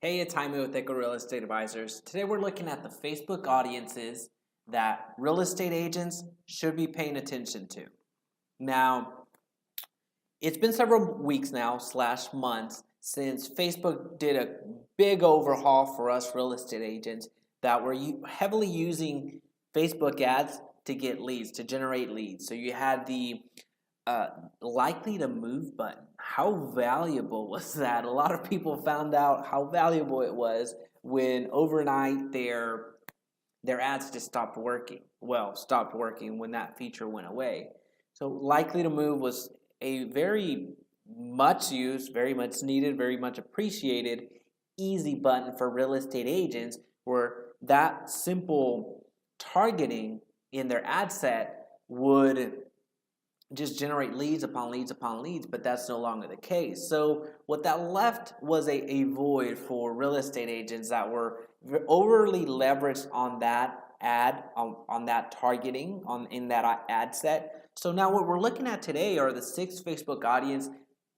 Hey, it's Jaime with Echo Real Estate Advisors. Today we're looking at the Facebook audiences that real estate agents should be paying attention to. Now, it's been several weeks now, / months, since Facebook did a big overhaul for us real estate agents that were heavily using Facebook ads to get leads, to generate leads. So you had the likely to move button. How valuable was that? A lot of people found out how valuable it was when overnight their ads just stopped working. Well, stopped working when that feature went away. So likely to move was a very much used, very much needed, very much appreciated easy button for real estate agents, where that simple targeting in their ad set would just generate leads upon leads upon leads, but that's no longer the case. So what that left was a void for real estate agents that were overly leveraged on that ad, on that targeting, in that ad set. So now what we're looking at today are the 6 Facebook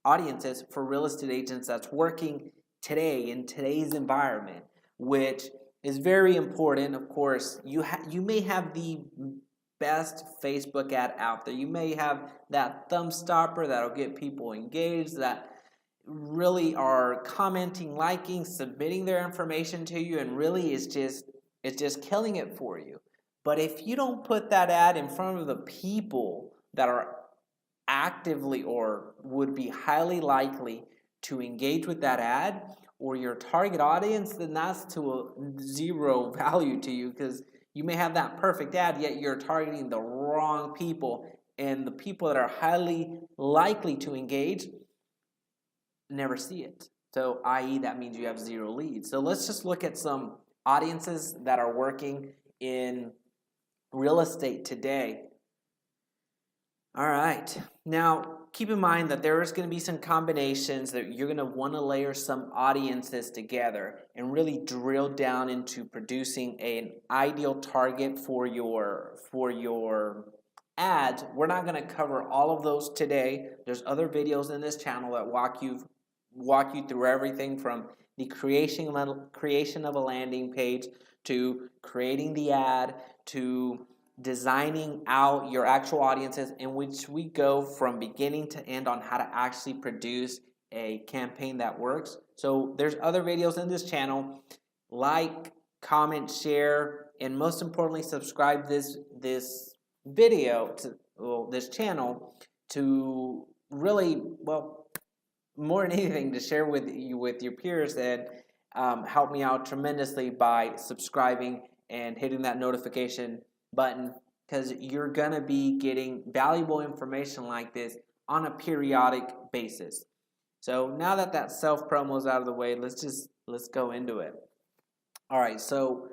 audiences for real estate agents that's working today in today's environment, which is very important. Of course, you may have the best Facebook ad out there. You may have that thumb stopper that'll get people engaged, that really are commenting, liking, submitting their information to you, and really it's just killing it for you. But if you don't put that ad in front of the people that are actively or would be highly likely to engage with that ad, or your target audience, then that's to a zero value to you, because you may have that perfect ad, yet you're targeting the wrong people, and the people that are highly likely to engage never see it. So, i.e., that means you have 0 leads. So let's just look at some audiences that are working in real estate today. All right. Now, keep in mind that there is going to be some combinations that you're going to want to layer some audiences together and really drill down into producing an ideal target for your ads. We're not going to cover all of those today. There's other videos in this channel that walk you through everything from the creation of a landing page to creating the ad to designing out your actual audiences, in which we go from beginning to end on how to actually produce a campaign that works. So there's other videos in this channel. Like, comment, share, and most importantly, subscribe this video to this channel to really, well, more than anything, to share with your peers, and help me out tremendously by subscribing and hitting that notification button, because you're going to be getting valuable information like this on a periodic basis. So now that self-promo is out of the way, let's go into it. All right, so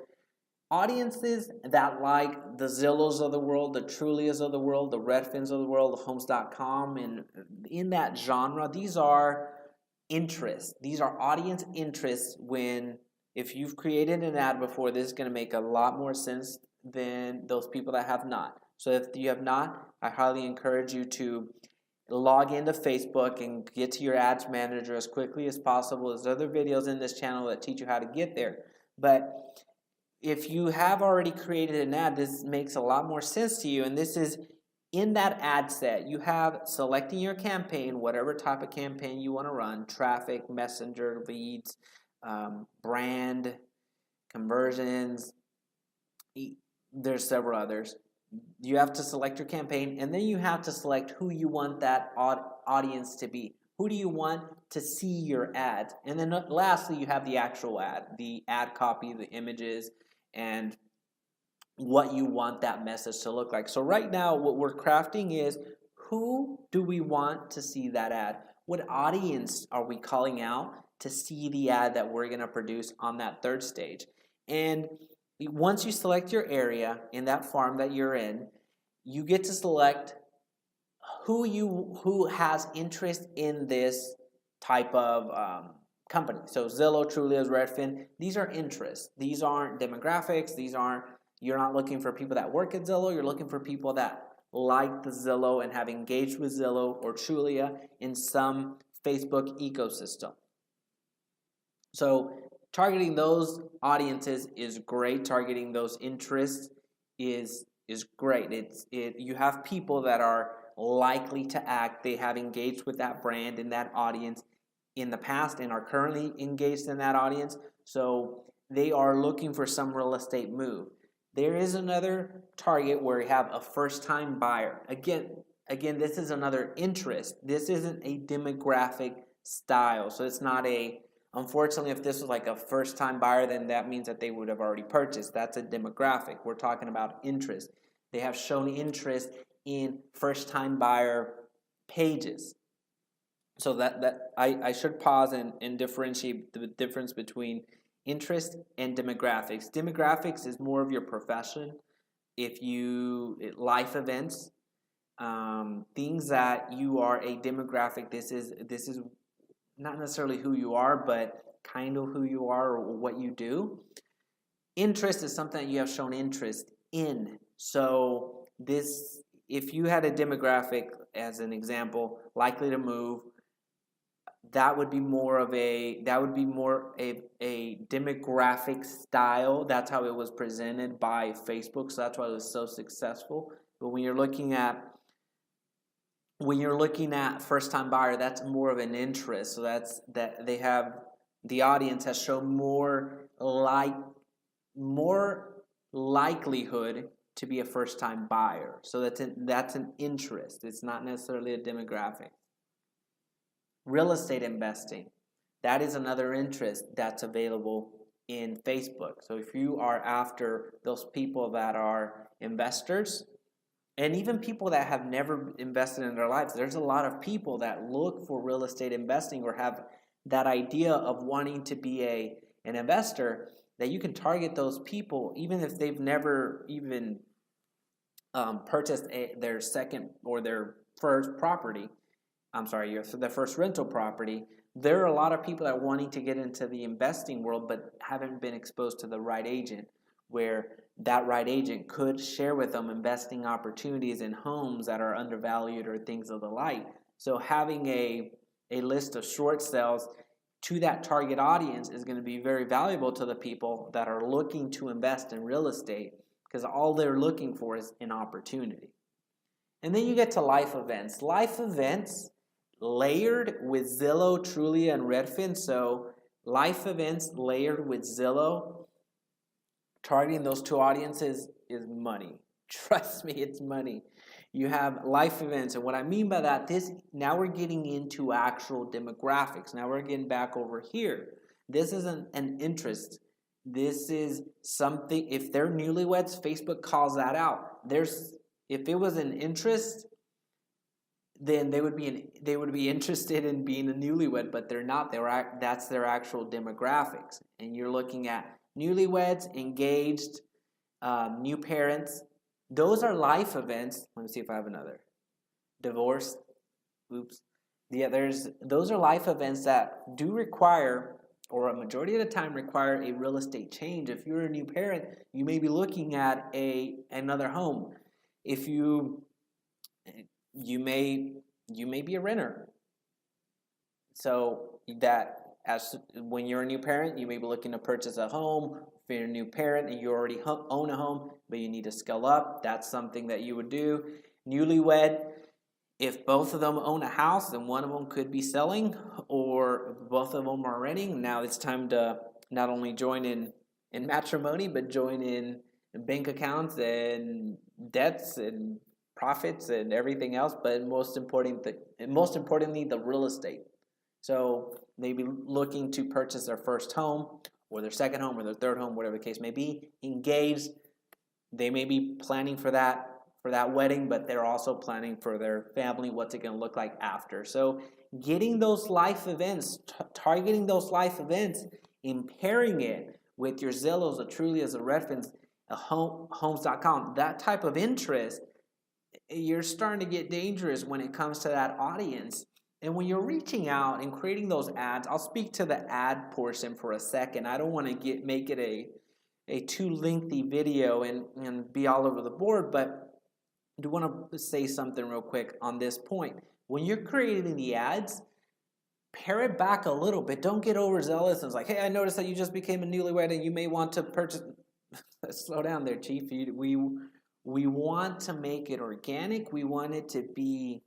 audiences that like the Zillows of the world, the Trulias of the world, the Redfins of the world, the Homes.com, and in that genre, these are interests. These are audience interests. If you've created an ad before, this is going to make a lot more sense than those people that have not. So if you have not, I highly encourage you to log into Facebook and get to your ads manager as quickly as possible. There's other videos in this channel that teach you how to get there. But if you have already created an ad, this makes a lot more sense to you. And this is in that ad set. You have selecting your campaign, whatever type of campaign you want to run: traffic, messenger, leads, brand, conversions. There's several others. You have to select your campaign, and then you have to select who you want that audience to be. Who do you want to see your ad? And then lastly, you have the actual ad, the ad copy, the images, and what you want that message to look like. So right now, what we're crafting is, who do we want to see that ad? What audience are we calling out to see the ad that we're going to produce on that third stage? And once you select your area in that farm that you're in, you get to select who has interest in this type of company. So Zillow, Trulia, Redfin, these are interests. These aren't demographics. You're not looking for people that work at Zillow. You're looking for people that like the Zillow and have engaged with Zillow or Trulia in some Facebook ecosystem. So targeting those audiences is great. Targeting those interests is great. You have people that are likely to act. They have engaged with that brand and that audience in the past and are currently engaged in that audience. So they are looking for some real estate move. There is another target where you have a first-time buyer. Again, this is another interest. This isn't a demographic style. So it's not a, unfortunately, if this was like a first-time buyer, then that means that they would have already purchased. That's a demographic. We're talking about interest. They have shown interest in first-time buyer pages. So that I should pause and differentiate the difference between interest and demographics. Demographics is more of your profession. Life events, things that you are a demographic. This is not necessarily who you are, but kind of who you are or what you do. Interest is something that you have shown interest in. So if you had a demographic, as an example, likely to move, that would be more a demographic style. That's how it was presented by Facebook. So that's why it was so successful. But when you're looking at first-time buyer, that's more of an interest. So the audience has shown more likelihood to be a first-time buyer. So that's an interest. It's not necessarily a demographic. Real estate investing, that is another interest that's available in Facebook. So if you are after those people that are investors, and even people that have never invested in their lives, there's a lot of people that look for real estate investing or have that idea of wanting to be an investor, that you can target those people even if they've never even purchased their second or their first property. The first rental property. There are a lot of people that are wanting to get into the investing world but haven't been exposed to the right agent, where that right agent could share with them investing opportunities in homes that are undervalued or things of the like. So having a list of short sales to that target audience is going to be very valuable to the people that are looking to invest in real estate, because all they're looking for is an opportunity. And then you get to life events. Life events layered with Zillow, Trulia, and Redfin. So life events layered with Zillow, targeting those two audiences is money. Trust me, it's money. You have life events, and what I mean by that, now we're getting into actual demographics. Now we're getting back over here. This isn't an interest. This is something, if they're newlyweds, Facebook calls that out. If it was an interest, then they would be interested in being a newlywed, but they're not. That's their actual demographics. And you're looking at newlyweds, engaged, new parents. Those are life events. Let me see if I have another. Divorce. Oops. Yeah, those are life events that do require, or a majority of the time require, a real estate change. If you're a new parent, you may be looking at another home. If you may be a renter. So when you're a new parent, you may be looking to purchase a home. If you're a new parent and you already own a home, but you need to scale up, that's something that you would do. Newlywed, if both of them own a house, then one of them could be selling, or both of them are renting. Now it's time to not only join in matrimony, but join in bank accounts and debts and profits and everything else, but most importantly, the real estate. So they be looking to purchase their first home or their second home or their third home, whatever the case may be. Engaged, they may be planning for that wedding, but they're also planning for their family, what's it going to look like after. So getting those life events, targeting those life events, and pairing it with your Zillows, the Trulias, the Redfins, homes.com, that type of interest, you're starting to get dangerous when it comes to that audience. And when you're reaching out and creating those ads, I'll speak to the ad portion for a second. I don't want to make it a too lengthy video and be all over the board, but I do want to say something real quick on this point. When you're creating the ads, pare it back a little bit. Don't get overzealous and it's like, hey, I noticed that you just became a newlywed and you may want to purchase. Slow down there, Chief. We want to make it organic. We want it to be,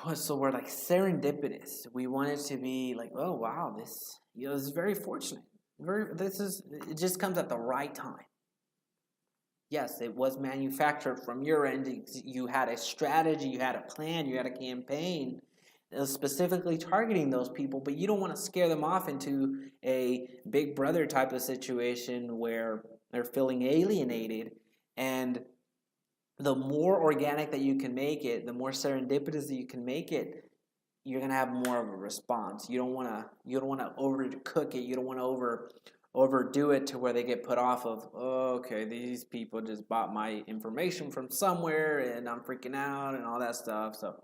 what's the word, like serendipitous. We want it to be like, oh wow, this is very fortunate. It just comes at the right time. Yes, it was manufactured from your end. You had a strategy, you had a plan, you had a campaign specifically targeting those people, but you don't want to scare them off into a Big Brother type of situation where they're feeling alienated. And the more organic that you can make it, the more serendipitous that you can make it, you're gonna have more of a response. You don't want to overcook it. You don't want to overdo it to where they get put off of, oh, okay, these people just bought my information from somewhere and I'm freaking out and all that stuff. So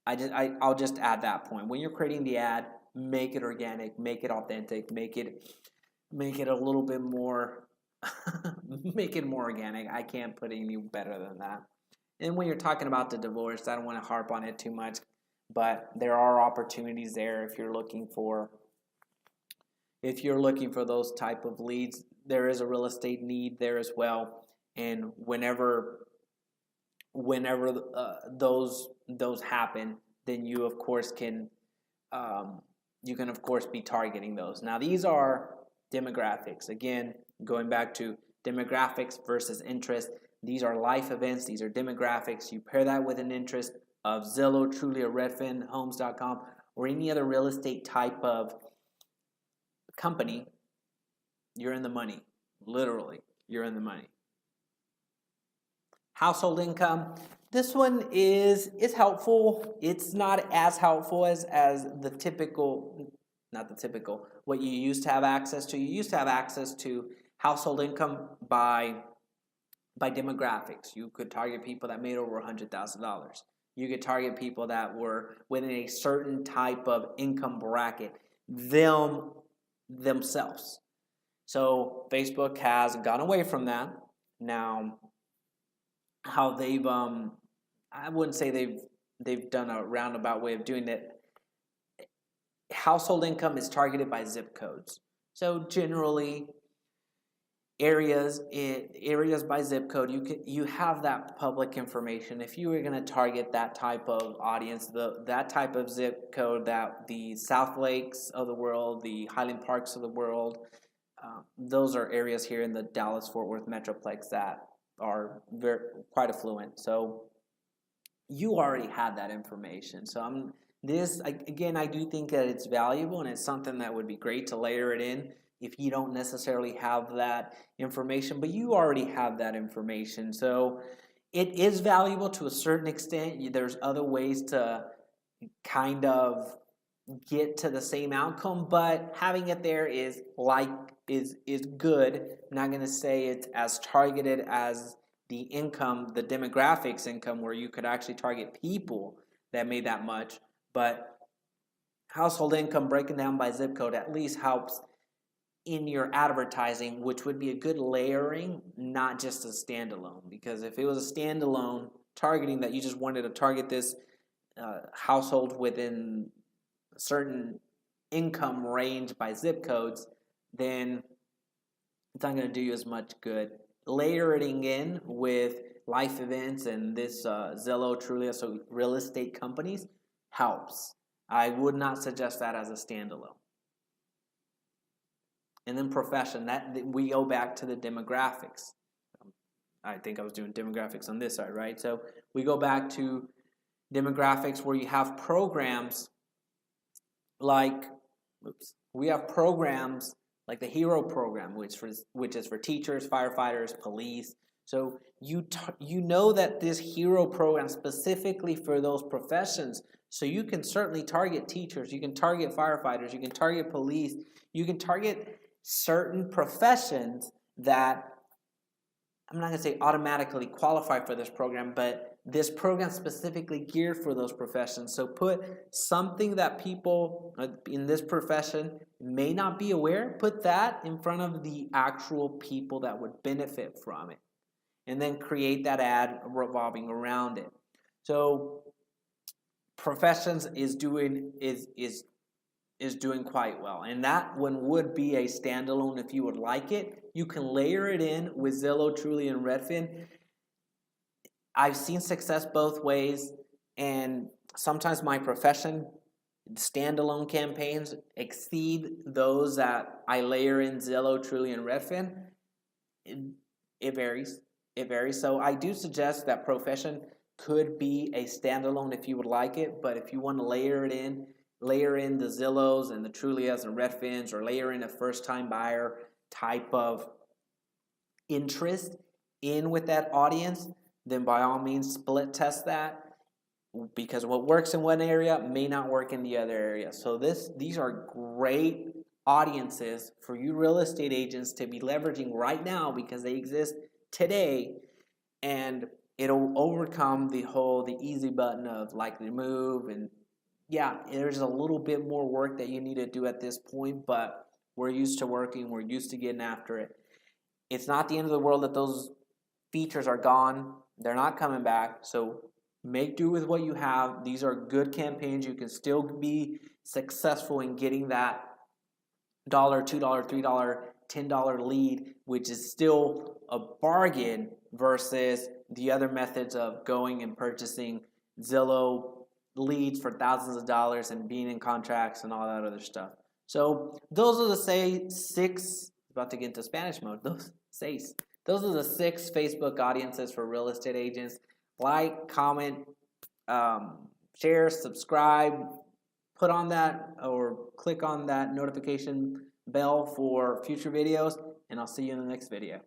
I'll just add that point. When you're creating the ad, make it organic, make it authentic, make it a little bit more make it more organic. I can't put any better than that. And when you're talking about the divorce, I don't want to harp on it too much, but there are opportunities there if you're looking for those type of leads. There is a real estate need there as well. And whenever those happen, then you of course can be targeting those. Now these are demographics. Again, going back to demographics versus interest. These are life events. These are demographics. You pair that with an interest of Zillow, Trulia, Redfin, Homes.com, or any other real estate type of company, you're in the money. Literally, you're in the money. Household income. This one is helpful. It's not as helpful as the typical, not the typical, what you used to have access to. You used to have access to household income by demographics. You could target people that made over $100,000. You could target people that were within a certain type of income bracket themselves. So Facebook has gone away from that. Now, how they've I wouldn't say they've done a roundabout way of doing it. Household income is targeted by zip codes. So generally, areas by zip code, you have that public information. If you were going to target that type of audience, that type of zip code, that the South Lakes of the world, the Highland Parks of the world, those are areas here in the Dallas-Fort Worth Metroplex that are quite affluent. So you already have that information. So I do think that it's valuable and it's something that would be great to layer it in if you don't necessarily have that information, but you already have that information. So it is valuable to a certain extent. There's other ways to kind of get to the same outcome, but having it there is good. I'm not going to say it's as targeted as the income, the demographics income, where you could actually target people that made that much, but household income breaking down by zip code at least helps in your advertising, which would be a good layering, not just a standalone. Because if it was a standalone targeting that you just wanted to target this household within a certain income range by zip codes, then it's not going to do you as much good. Layering in with life events and this Zillow, Trulia, so real estate companies helps. I would not suggest that as a standalone. And then profession, that we go back to the demographics. I think I was doing demographics on this side, right? So we go back to demographics where you have programs like, the HERO program, which is for teachers, firefighters, police. So you know that this HERO program specifically for those professions. So you can certainly target teachers, you can target firefighters, you can target police, you can target certain professions that I'm not going to say automatically qualify for this program, but this program specifically geared for those professions. So put something that people in this profession may not be aware, put that in front of the actual people that would benefit from it. And then create that ad revolving around it. So Professions is doing quite well, and that one would be a standalone if you would like it. You can layer it in with Zillow, Trulia, and Redfin. I've seen success both ways, and sometimes my profession standalone campaigns exceed those that I layer in Zillow, Trulia, and Redfin. It varies. It varies. So I do suggest that profession could be a standalone if you would like it, but if you want to layer in the Zillows and the Trulias and Redfins, or layer in a first-time buyer type of interest in with that audience, then by all means split test that, because what works in one area may not work in the other area. So these are great audiences for you real estate agents to be leveraging right now, because they exist today, and it'll overcome the easy button of likely to move. And yeah, there's a little bit more work that you need to do at this point, but we're used to working, we're used to getting after it. It's not the end of the world that those features are gone. They're not coming back. So make do with what you have. These are good campaigns. You can still be successful in getting that $1, $2, $3, $10 lead, which is still a bargain versus the other methods of going and purchasing Zillow leads for thousands of dollars and being in contracts and all that other stuff. So those are the six, about to get into Spanish mode, those are the 6 Facebook audiences for real estate agents. Like, comment, share, subscribe, put on that or click on that notification bell for future videos, and I'll see you in the next video.